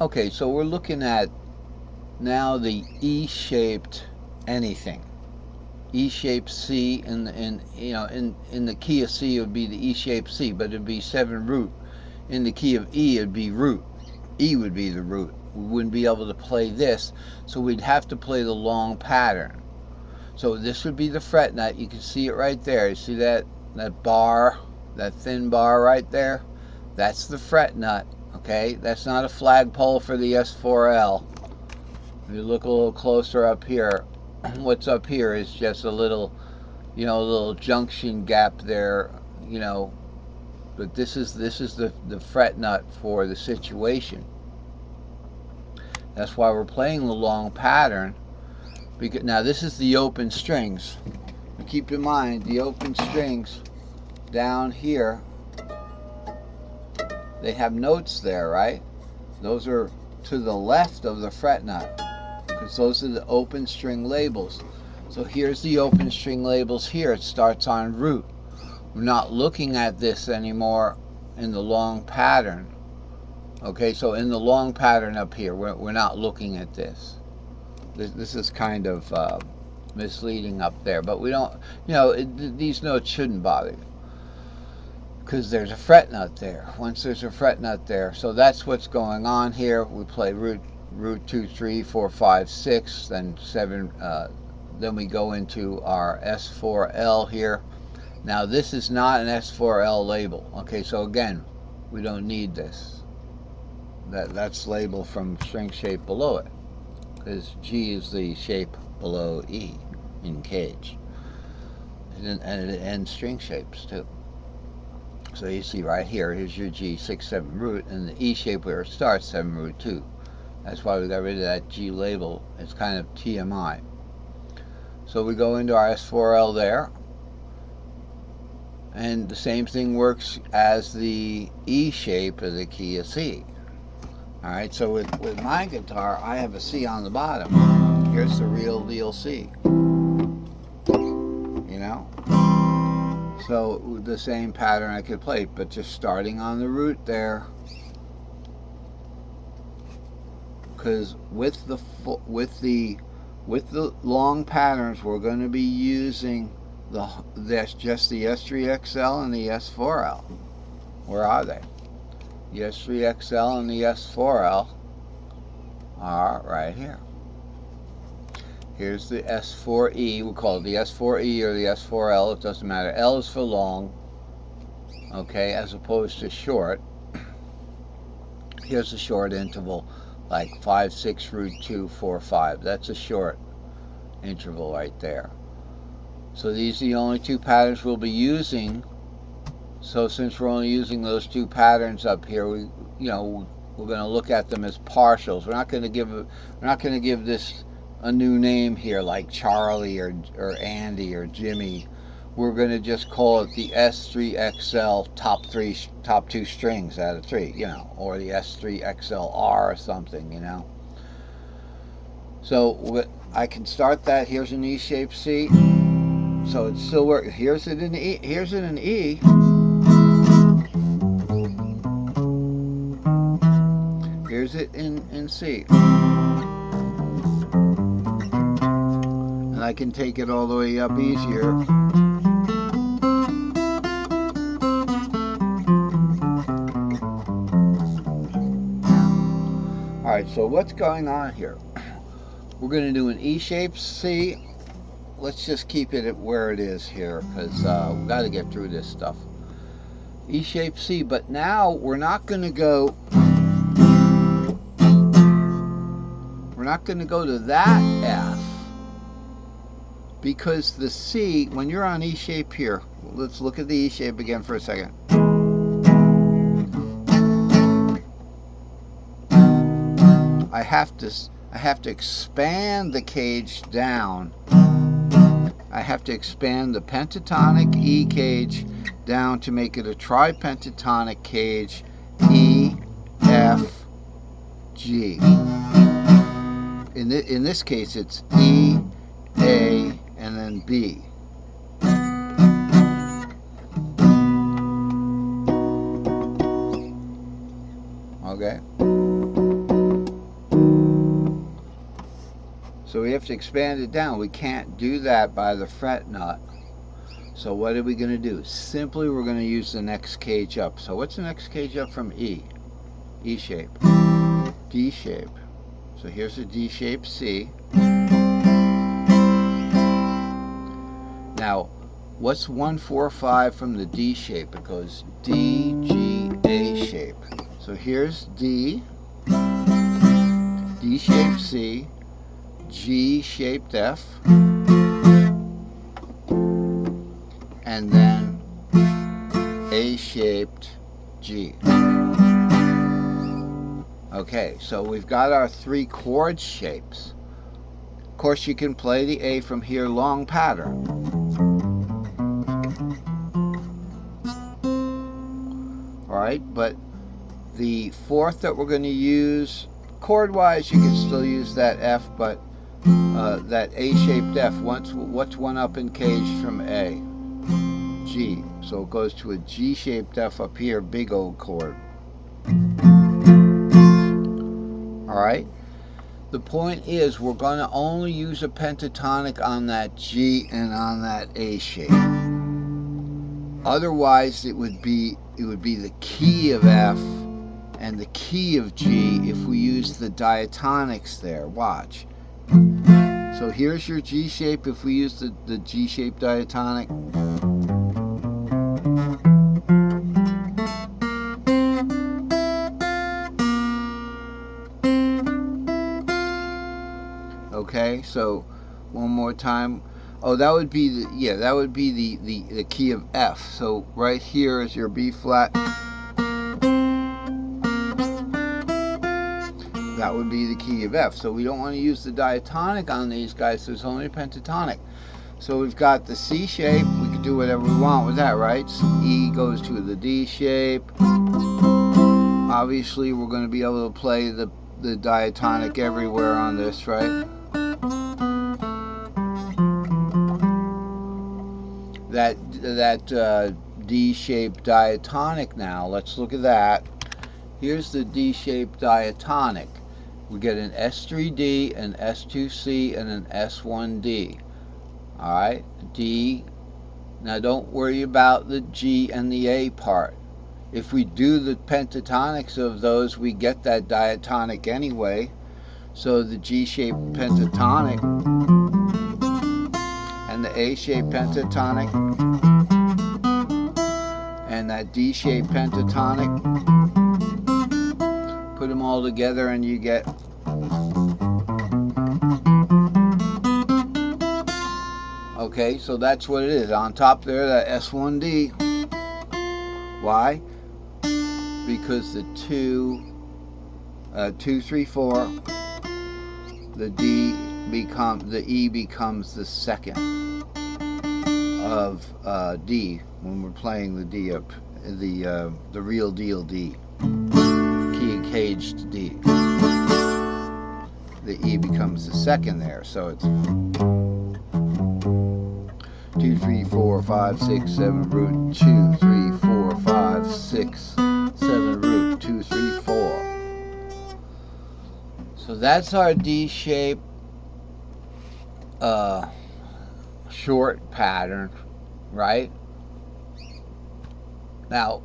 Okay, so we're looking at now the E-shaped anything. E-shaped C in the key of C it would be the E-shaped C, but it'd be 7 root. In the key of E it'd be root. E would be the root. We wouldn't be able to play this, so we'd have to play the long pattern. So this would be the fret nut. You can see it right there. You see that bar, that thin bar right there? That's the fret nut. Okay, that's not a flagpole for the S4L. If you look a little closer up here, what's up here is just a little, a little junction gap there, but this is the fret nut for the situation. That's why we're playing the long pattern. Because now this is the open strings. Keep in mind the open strings down here, they have notes there, right? Those are to the left of the fret nut, because those are the open string labels. So here's the open string labels here. It starts on root. We're not looking at this anymore in the long pattern. Okay, so in the long pattern up here, we're not looking at this. This is kind of misleading up there, but we don't, these notes shouldn't bother you, because there's a fret nut there. Once there's a fret nut there, so that's what's going on here. We play root 2, 3, 4, 5, 6, then 7. Then we go into our S4L here. Now this is not an S4L label. Okay, so again, we don't need this. That's labeled from string shape below it, because G is the shape below E in cage, and it ends string shapes too. So you see right here, here's your G 6, 7 root, and the E shape where it starts 7 root 2. That's why we got rid of that G label. It's kind of TMI. So we go into our S4L there, and the same thing works as the E shape of the key of C. Alright, so with my guitar, I have a C on the bottom. Here's the real deal C. So the same pattern I could play, but just starting on the root there. Because with the long patterns, we're going to be using just the S3XL and the S4L. Where are they? The S3XL and the S4L are right here. Here's the S4E. We'll call it the S4E or the S4L. It doesn't matter. L is for long, okay, as opposed to short. Here's a short interval, like 5, 6, root 2, 4, 5. That's a short interval right there. So these are the only two patterns we'll be using. So since we're only using those two patterns up here, we're going to look at them as partials. We're not going to give this a new name here like Charlie or Andy or Jimmy. We're going to just call it the S3XL top 2 strings out of 3, or the S3XLR or something, So I can start that. Here's an E-shaped C. So it still works. Here's it in E. Here's it in E. Here's it in C. And I can take it all the way up easier. Alright, so what's going on here? We're going to do an E-shaped C. Let's just keep it at where it is here, because we've got to get through this stuff. E-shaped C, but now we're not going to go to that F, because the C, when you're on E shape here, let's look at the E shape again for a second. I have to expand the cage down. I have to expand the pentatonic E cage down to make it a tri-pentatonic cage, E, F, G. In this case, it's E, A, and then B. Okay? So we have to expand it down. We can't do that by the fret nut. So what are we going to do? Simply we're going to use the next cage up. So what's the next cage up from E? E shape. D shape. So here's a D shape C. Now, what's 1, 4, 5 from the D shape? It goes D, G, A shape. So here's D, D shaped C, G shaped F, and then A shaped G. Okay, so we've got our 3 chord shapes. Of course, you can play the A from here long pattern. Alright, but the 4th that we're going to use, chord-wise, you can still use that F, but that A-shaped F, what's one up in cage from A? G. So it goes to a G-shaped F up here, big old chord. Alright? The point is we're going to only use a pentatonic on that G and on that A shape. Otherwise, it would be the key of F and the key of G if we use the diatonics there. Watch. So here's your G shape if we use the G shape diatonic. Okay, so one more time. Oh, that would be the key of F. So right here is your B flat. That would be the key of F. So we don't want to use the diatonic on these guys. There's only a pentatonic. So we've got the C shape. We can do whatever we want with that, right? So E goes to the D shape. Obviously, we're going to be able to play the diatonic everywhere on this, right? That D-shaped diatonic now, let's look at that. Here's the D-shaped diatonic. We get an S3D, an S2C, and an S1D. Alright, D. Now don't worry about the G and the A part. If we do the pentatonics of those, we get that diatonic anyway. So the G-shaped pentatonic and the A-shaped pentatonic and that D-shaped pentatonic, put them all together and you get okay, so that's what it is. On top there, that S1D. Why? Because the 2, 3, 4, the E becomes the second of D when we're playing the D up, the real deal D, key caged D. The E becomes the second there, so it's 2, 3, 4, 5, 6, 7 root 2, 3, 4, 5, 6, 7 root 2, 3, 4. So that's our D shape short pattern, right? Now,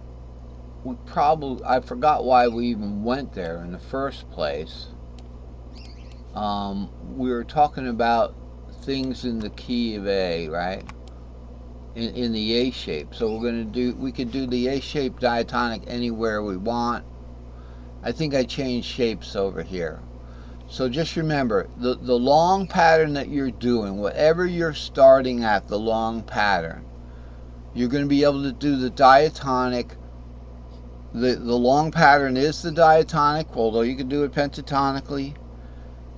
I forgot why we even went there in the first place. We were talking about things in the key of A, right? In the A shape. So we could do the A shape diatonic anywhere we want. I think I changed shapes over here. So just remember, the long pattern that you're doing, whatever you're starting at, the long pattern, you're going to be able to do the diatonic. The long pattern is the diatonic, although you can do it pentatonically.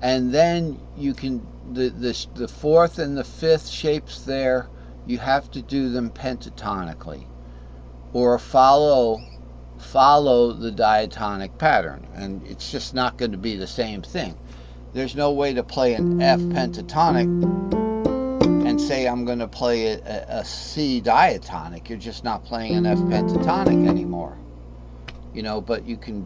And then you can, the 4th and the 5th shapes there, you have to do them pentatonically. Or follow the diatonic pattern, and it's just not going to be the same thing. There's no way to play an F pentatonic and say I'm going to play a C diatonic. You're just not playing an F pentatonic anymore, you know. But you can